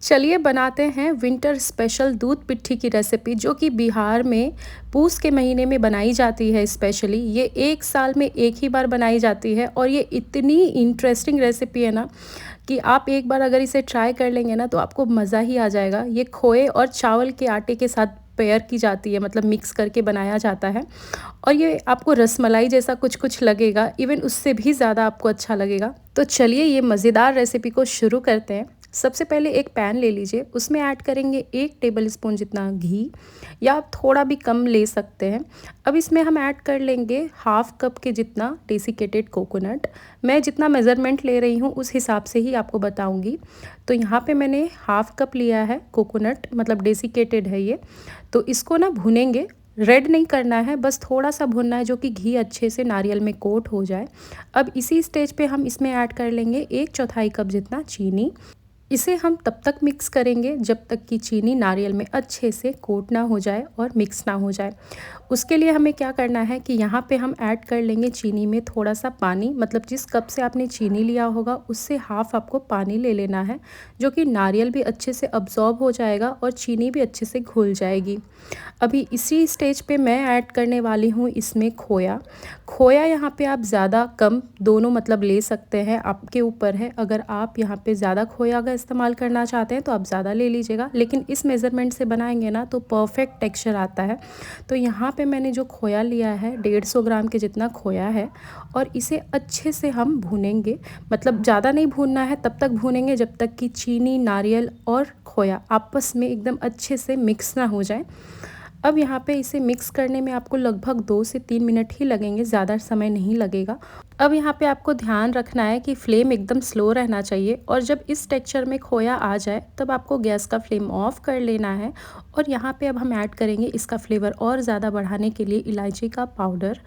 चलिए बनाते हैं विंटर स्पेशल दूध पिट्ठी की रेसिपी, जो कि बिहार में पूस के महीने में बनाई जाती है। स्पेशली ये एक साल में एक ही बार बनाई जाती है और ये इतनी इंटरेस्टिंग रेसिपी है ना कि आप एक बार अगर इसे ट्राई कर लेंगे ना तो आपको मज़ा ही आ जाएगा। ये खोए और चावल के आटे के साथ पेयर की जाती है, मतलब मिक्स करके बनाया जाता है। और ये आपको रसमलाई जैसा कुछ कुछ लगेगा, इवन उससे भी ज़्यादा आपको अच्छा लगेगा। तो चलिए ये मज़ेदार रेसिपी को शुरू करते हैं। सबसे पहले एक पैन ले लीजिए, उसमें ऐड करेंगे 1 टेबल स्पून जितना घी, या आप थोड़ा भी कम ले सकते हैं। अब इसमें हम ऐड कर लेंगे हाफ़ कप के जितना डेसिकेटेड कोकोनट। मैं जितना मेज़रमेंट ले रही हूँ उस हिसाब से ही आपको बताऊँगी। तो यहाँ पे मैंने हाफ़ कप लिया है कोकोनट, मतलब डेसिकेटेड है ये। तो इसको ना भुनेंगे, रेड नहीं करना है, बस थोड़ा सा भुनना है, जो कि घी अच्छे से नारियल में कोट हो जाए। अब इसी स्टेज पे हम इसमें ऐड कर लेंगे 1/4 कप जितना चीनी। इसे हम तब तक मिक्स करेंगे जब तक कि चीनी नारियल में अच्छे से कोट ना हो जाए और मिक्स ना हो जाए। उसके लिए हमें क्या करना है कि यहाँ पे हम ऐड कर लेंगे चीनी में थोड़ा सा पानी, मतलब जिस कप से आपने चीनी लिया होगा उससे हाफ़ आपको पानी ले लेना है, जो कि नारियल भी अच्छे से अब्जॉर्ब हो जाएगा और चीनी भी अच्छे से घुल जाएगी। अभी इसी स्टेज पे मैं ऐड करने वाली हूँ इसमें खोया। खोया यहाँ पे आप ज़्यादा कम दोनों मतलब ले सकते हैं, आपके ऊपर है। अगर आप यहाँ पे ज़्यादा खोया का इस्तेमाल करना चाहते हैं तो आप ज़्यादा ले लीजिएगा, लेकिन इस मेज़रमेंट से बनाएंगे ना तो परफेक्ट टेक्सचर आता है। तो यहाँ पे मैंने जो खोया लिया है 150 ग्राम के जितना खोया है, और इसे अच्छे से हम भूनेंगे। मतलब ज़्यादा नहीं भूनना है, तब तक भूनेंगे जब तक कि चीनी, नारियल और खोया आपस में एकदम अच्छे से मिक्स ना हो जाए। अब यहाँ पे इसे मिक्स करने में आपको लगभग 2 से 3 मिनट ही लगेंगे, ज़्यादा समय नहीं लगेगा। अब यहाँ पे आपको ध्यान रखना है कि फ्लेम एकदम स्लो रहना चाहिए, और जब इस टेक्सचर में खोया आ जाए तब आपको गैस का फ्लेम ऑफ कर लेना है। और यहाँ पे अब हम ऐड करेंगे इसका फ्लेवर और ज़्यादा बढ़ाने के लिए इलायची का पाउडर।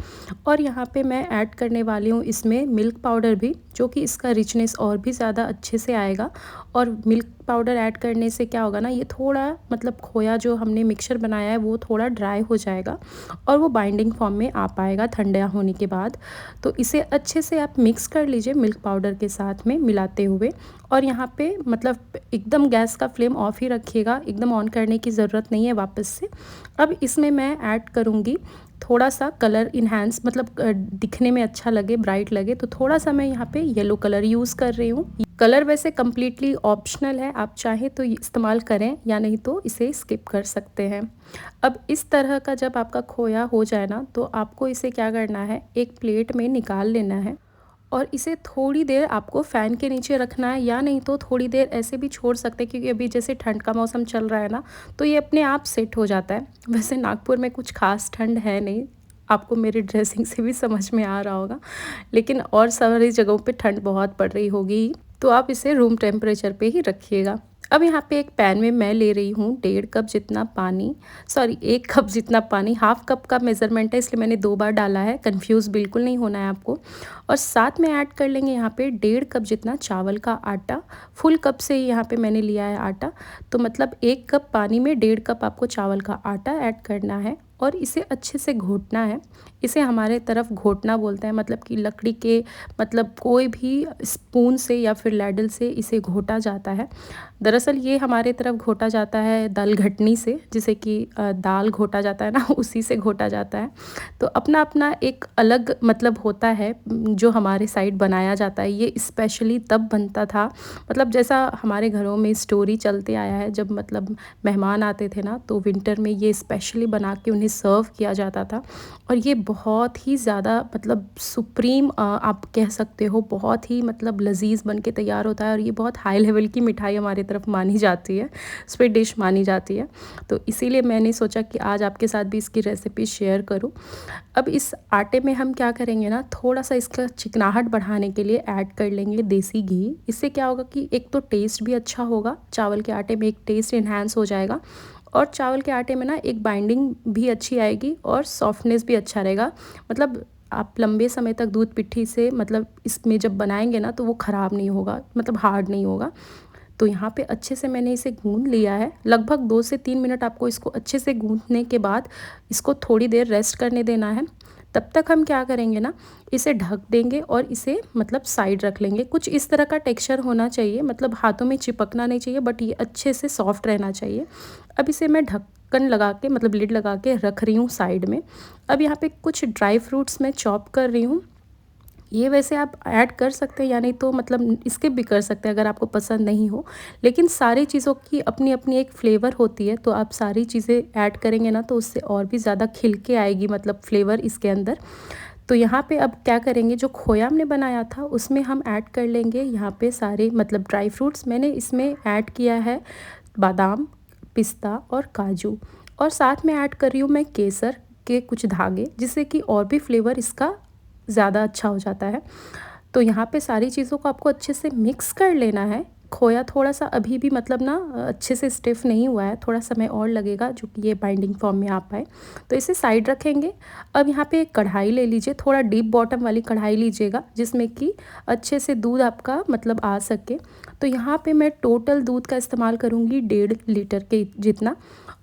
और यहाँ पे मैं ऐड करने वाली हूँ इसमें मिल्क पाउडर भी, जो कि इसका रिचनेस और भी ज़्यादा अच्छे से आएगा। और मिल्क पाउडर ऐड करने से क्या होगा ना, ये थोड़ा मतलब खोया जो हमने मिक्सचर बनाया है वो थोड़ा ड्राई हो जाएगा और वो बाइंडिंग फॉर्म में आ पाएगा ठंडा होने के बाद। तो इसे अच्छे से आप मिक्स कर लीजिए मिल्क पाउडर के साथ में मिलाते हुए। और यहाँ पे मतलब एकदम गैस का फ्लेम ऑफ ही रखिएगा, एकदम ऑन करने की ज़रूरत नहीं है वापस से। अब इसमें मैं ऐड करूँगी थोड़ा सा कलर इन्हांस, मतलब दिखने में अच्छा लगे, ब्राइट लगे, तो थोड़ा सा मैं यहाँ पे येलो कलर यूज़ कर रही हूँ। कलर वैसे कम्प्लीटली ऑप्शनल है, आप चाहें तो इस्तेमाल करें या नहीं तो इसे स्किप कर सकते हैं। अब इस तरह का जब आपका खोया हो जाए ना तो आपको इसे क्या करना है, एक प्लेट में निकाल लेना है। और इसे थोड़ी देर आपको फ़ैन के नीचे रखना है, या नहीं तो थोड़ी देर ऐसे भी छोड़ सकते हैं, क्योंकि अभी जैसे ठंड का मौसम चल रहा है ना तो ये अपने आप सेट हो जाता है। वैसे नागपुर में कुछ खास ठंड है नहीं, आपको मेरी ड्रेसिंग से भी समझ में आ रहा होगा, लेकिन और सारी जगहों पे ठंड बहुत पड़ रही होगी, तो आप इसे रूम टेम्परेचर पे ही रखिएगा। अब यहाँ पे एक पैन में मैं ले रही हूँ 1.5 कप जितना पानी, सॉरी 1 कप जितना पानी। हाफ़ कप का मेज़रमेंट है इसलिए मैंने 2 बार डाला है, कंफ्यूज बिल्कुल नहीं होना है आपको। और साथ में ऐड कर लेंगे यहाँ पे 1.5 कप जितना चावल का आटा। फुल कप से ही यहाँ पे मैंने लिया है आटा, तो मतलब 1 कप पानी में 1.5 कप आपको चावल का आटा ऐड करना है। और इसे अच्छे से घोटना है। इसे हमारे तरफ घोटना बोलते हैं, मतलब कि लकड़ी के, मतलब कोई भी स्पून से या फिर लैडल से इसे घोटा जाता है। दरअसल ये हमारे तरफ घोटा जाता है दाल घटनी से, जिसे कि दाल घोटा जाता है ना, उसी से घोटा जाता है। तो अपना अपना एक अलग मतलब होता है जो हमारे साइड बनाया जाता है। ये स्पेशली तब बनता था, मतलब जैसा हमारे घरों में स्टोरी चलते आया है, जब मतलब मेहमान आते थे ना तो विंटर में ये स्पेशली बना के उन्हें सर्व किया जाता था। और ये बहुत ही ज़्यादा मतलब सुप्रीम आप कह सकते हो, बहुत ही मतलब लजीज बन के तैयार होता है। और ये बहुत हाई लेवल की मिठाई हमारे तरफ मानी जाती है, स्वीट डिश मानी जाती है। तो इसीलिए मैंने सोचा कि आज आपके साथ भी इसकी रेसिपी शेयर करूं। अब इस आटे में हम क्या करेंगे ना, थोड़ा सा इसका चिकनाहट बढ़ाने के लिए ऐड कर लेंगे देसी घी। इससे क्या होगा कि एक तो टेस्ट भी अच्छा होगा, चावल के आटे में एक टेस्ट इन्हांस हो जाएगा, और चावल के आटे में ना एक बाइंडिंग भी अच्छी आएगी और सॉफ्टनेस भी अच्छा रहेगा। मतलब आप लंबे समय तक दूध पिट्ठी से मतलब इसमें जब बनाएंगे ना तो वो ख़राब नहीं होगा, मतलब हार्ड नहीं होगा। तो यहाँ पे अच्छे से मैंने इसे गूंद लिया है। लगभग 2 से 3 मिनट आपको इसको अच्छे से गूंदने के बाद इसको थोड़ी देर रेस्ट करने देना है। तब तक हम क्या करेंगे ना, इसे ढक देंगे और इसे मतलब साइड रख लेंगे। कुछ इस तरह का टेक्सचर होना चाहिए, मतलब हाथों में चिपकना नहीं चाहिए, बट ये अच्छे से सॉफ्ट रहना चाहिए। अब इसे मैं ढक्कन लगा के मतलब लिड लगा के रख रही हूँ साइड में। अब यहाँ पे कुछ ड्राई फ्रूट्स मैं चॉप कर रही हूँ। ये वैसे आप ऐड कर सकते हैं या नहीं तो मतलब स्किप भी कर सकते हैं अगर आपको पसंद नहीं हो, लेकिन सारी चीज़ों की अपनी अपनी एक फ्लेवर होती है, तो आप सारी चीज़ें ऐड करेंगे ना तो उससे और भी ज़्यादा खिल के आएगी मतलब फ्लेवर इसके अंदर। तो यहाँ पे अब क्या करेंगे, जो खोया हमने बनाया था उसमें हम ऐड कर लेंगे यहाँ पे सारे मतलब ड्राई फ्रूट्स। मैंने इसमें ऐड किया है बादाम, पिस्ता और काजू, और साथ में ऐड कर रही हूँ मैं केसर के कुछ धागे, जिससे कि और भी फ्लेवर इसका ज़्यादा अच्छा हो जाता है। तो यहाँ पे सारी चीज़ों को आपको अच्छे से मिक्स कर लेना है। खोया थोड़ा सा अभी भी मतलब ना अच्छे से स्टिफ नहीं हुआ है, थोड़ा समय और लगेगा जो कि ये बाइंडिंग फॉर्म में आ पाए। तो इसे साइड रखेंगे। अब यहाँ पे एक कढ़ाई ले लीजिए, थोड़ा डीप बॉटम वाली कढ़ाई लीजिएगा जिसमें कि अच्छे से दूध आपका मतलब आ सके। तो यहाँ पे मैं टोटल दूध का इस्तेमाल करूँगी 1.5 लीटर के जितना,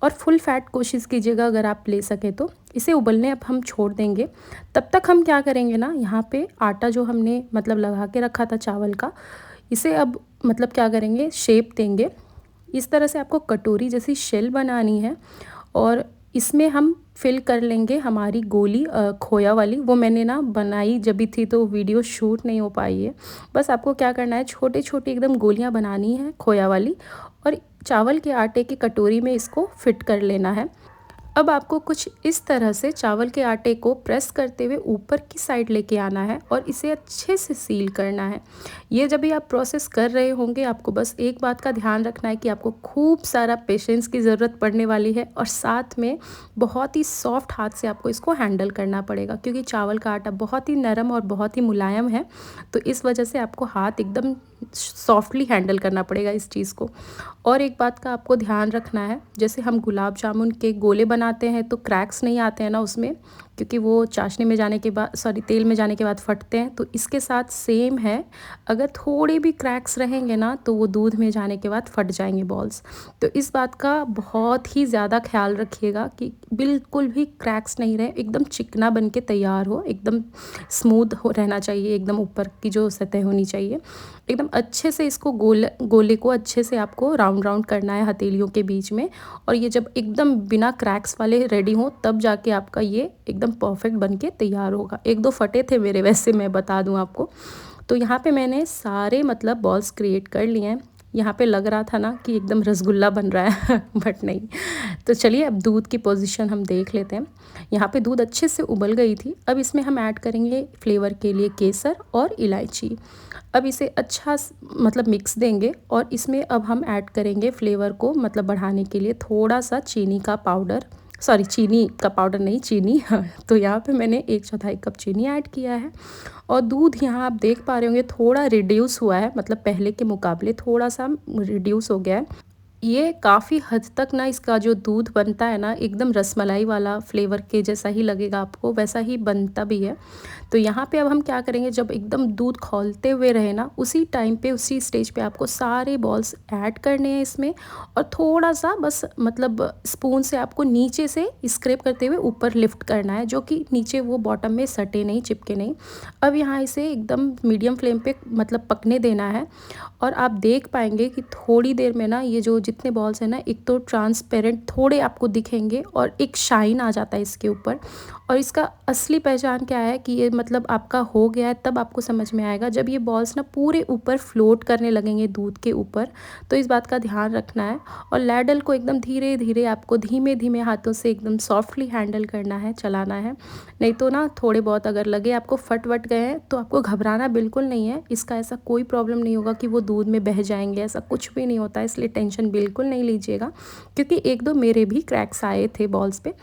और फुल फैट कोशिश कीजिएगा अगर आप ले सकें तो। इसे उबलने अब हम छोड़ देंगे। तब तक हम क्या करेंगे ना, यहाँ पे आटा जो हमने मतलब लगा के रखा था चावल का, इसे अब मतलब क्या करेंगे, शेप देंगे। इस तरह से आपको कटोरी जैसी शेल बनानी है, और इसमें हम फिल कर लेंगे हमारी गोली खोया वाली। वो मैंने ना बनाई जब भी थी तो वीडियो शूट नहीं हो पाई है। बस आपको क्या करना है, छोटे छोटे एकदम गोलियां बनानी है खोया वाली, और चावल के आटे की कटोरी में इसको फिट कर लेना है। अब आपको कुछ इस तरह से चावल के आटे को प्रेस करते हुए ऊपर की साइड लेके आना है और इसे अच्छे से सील करना है। ये जब भी आप प्रोसेस कर रहे होंगे, आपको बस एक बात का ध्यान रखना है कि आपको खूब सारा पेशेंस की ज़रूरत पड़ने वाली है, और साथ में बहुत ही सॉफ्ट हाथ से आपको इसको हैंडल करना पड़ेगा, क्योंकि चावल का आटा बहुत ही नरम और बहुत ही मुलायम है। तो इस वजह से आपको हाथ एकदम सॉफ्टली हैंडल करना पड़ेगा इस चीज़ को। और एक बात का आपको ध्यान रखना है, जैसे हम गुलाब जामुन के गोले बनाते हैं तो क्रैक्स नहीं आते हैं ना उसमें, क्योंकि वो चाशनी में जाने के बाद तेल में जाने के बाद फटते हैं। तो इसके साथ सेम है, अगर थोड़े भी क्रैक्स रहेंगे ना तो वो दूध में जाने के बाद फट जाएंगे बॉल्स। तो इस बात का बहुत ही ज़्यादा ख्याल रखिएगा कि बिल्कुल भी क्रैक्स नहीं रहे, एकदम चिकना बन के तैयार हो, एकदम स्मूथ हो रहना चाहिए, एकदम ऊपर की जो सतह होनी चाहिए एकदम अच्छे से। इसको गोले को अच्छे से आपको राउंड राउंड करना है हथेलियों के बीच में, और ये जब एकदम बिना क्रैक्स वाले रेडी हो तब जाके आपका ये एकदम परफेक्ट बन के तैयार होगा। एक दो फटे थे मेरे वैसे, मैं बता दूं आपको। तो यहाँ पे मैंने सारे मतलब बॉल्स क्रिएट कर लिए हैं। यहाँ पे लग रहा था ना कि एकदम रसगुल्ला बन रहा है बट नहीं। तो चलिए अब दूध की पोजीशन हम देख लेते हैं। यहाँ पे दूध अच्छे से उबल गई थी। अब इसमें हम ऐड करेंगे फ्लेवर के लिए केसर और इलायची। अब इसे अच्छा मतलब मिक्स देंगे, और इसमें अब हम ऐड करेंगे फ्लेवर को मतलब बढ़ाने के लिए थोड़ा सा चीनी का पाउडर, सॉरी चीनी का पाउडर नहीं, चीनी तो यहाँ पे मैंने 1/4 कप चीनी ऐड किया है। और दूध यहाँ आप देख पा रहे होंगे थोड़ा रिड्यूस हुआ है, मतलब पहले के मुकाबले थोड़ा सा रिड्यूस हो गया है। ये काफ़ी हद तक ना इसका जो दूध बनता है ना एकदम रसमलाई वाला फ्लेवर के जैसा ही लगेगा आपको, वैसा ही बनता भी है। तो यहाँ पे अब हम क्या करेंगे, जब एकदम दूध खौलते हुए रहे ना उसी टाइम पे उसी स्टेज पे आपको सारे बॉल्स ऐड करने हैं इसमें, और थोड़ा सा बस मतलब स्पून से आपको नीचे से स्क्रैप करते हुए ऊपर लिफ्ट करना है, जो कि नीचे वो बॉटम में सटे नहीं, चिपके नहीं। अब यहाँ इसे एकदम मीडियम फ्लेम पे मतलब पकने देना है, और आप देख पाएंगे कि थोड़ी देर में ना ये जो जितने बॉल्स हैं ना, एक तो ट्रांसपेरेंट थोड़े आपको दिखेंगे और एक शाइन आ जाता है इसके ऊपर। और इसका असली पहचान क्या है कि ये मतलब आपका हो गया है, तब आपको समझ में आएगा जब ये बॉल्स ना पूरे ऊपर फ्लोट करने लगेंगे दूध के ऊपर। तो इस बात का ध्यान रखना है, और लैडल को एकदम धीरे धीरे आपको धीमे धीमे हाथों से एकदम सॉफ्टली हैंडल करना है, चलाना है। नहीं तो ना थोड़े बहुत अगर लगे आपको फट वट गए हैं तो आपको घबराना बिल्कुल नहीं है, इसका ऐसा कोई प्रॉब्लम नहीं होगा कि वो दूध में बह जाएंगे, ऐसा कुछ भी नहीं होता है, इसलिए टेंशन बिल्कुल नहीं लीजिएगा, क्योंकि एक दो मेरे भी क्रैक्स आए थे बॉल्स पे।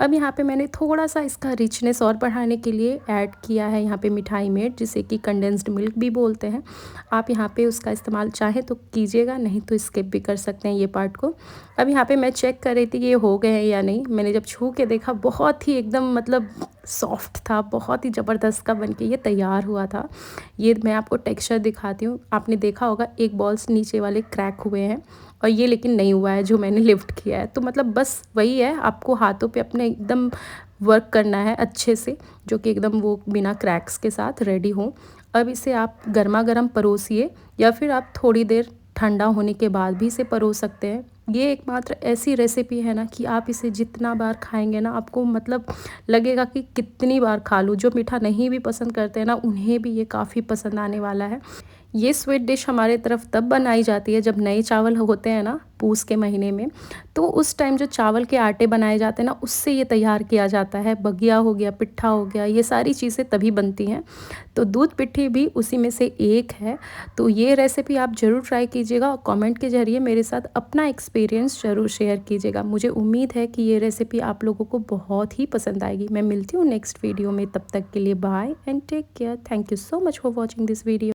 अब यहाँ पे मैंने थोड़ा सा इसका रिचनेस और बढ़ाने के लिए ऐड किया है यहाँ पे मिठाई मेड, जिसे कि कंडेंस्ड मिल्क भी बोलते हैं। आप यहाँ पे उसका इस्तेमाल चाहे तो कीजिएगा, नहीं तो स्किप भी कर सकते हैं ये पार्ट को। अब यहाँ पे मैं चेक कर रही थी कि ये हो गए हैं या नहीं। मैंने जब छू के देखा, बहुत ही एकदम मतलब सॉफ्ट था, बहुत ही ज़बरदस्त का बन के ये तैयार हुआ था। ये मैं आपको टेक्सचर दिखाती हूँ। आपने देखा होगा एक बॉल्स नीचे वाले क्रैक हुए हैं, और ये लेकिन नहीं हुआ है जो मैंने लिफ्ट किया है। तो मतलब बस वही है, आपको हाथों पे अपने एकदम वर्क करना है अच्छे से, जो कि एकदम वो बिना क्रैक्स के साथ रेडी हो। अब इसे आप गर्मा गर्म परोसिए या फिर आप थोड़ी देर ठंडा होने के बाद भी इसे परोस सकते हैं। ये एकमात्र ऐसी रेसिपी है ना कि आप इसे जितना बार खाएंगे ना आपको मतलब लगेगा कि कितनी बार खा लूँ। जो मीठा नहीं भी पसंद करते हैं ना उन्हें भी ये काफ़ी पसंद आने वाला है। ये स्वीट डिश हमारे तरफ तब बनाई जाती है जब नए चावल होते हैं ना पूस के महीने में, तो उस टाइम जो चावल के आटे बनाए जाते हैं ना उससे ये तैयार किया जाता है। बगिया हो गया, पिट्ठा हो गया, ये सारी चीज़ें तभी बनती हैं। तो दूध पिट्ठी भी उसी में से एक है। तो ये रेसिपी आप ज़रूर ट्राई कीजिएगा और कमेंट के ज़रिए मेरे साथ अपना एक्सपीरियंस ज़रूर शेयर कीजिएगा। मुझे उम्मीद है कि ये रेसिपी आप लोगों को बहुत ही पसंद आएगी। मैं मिलती हूँ नेक्स्ट वीडियो में, तब तक के लिए bye and take care. Thank you so much for watching this video.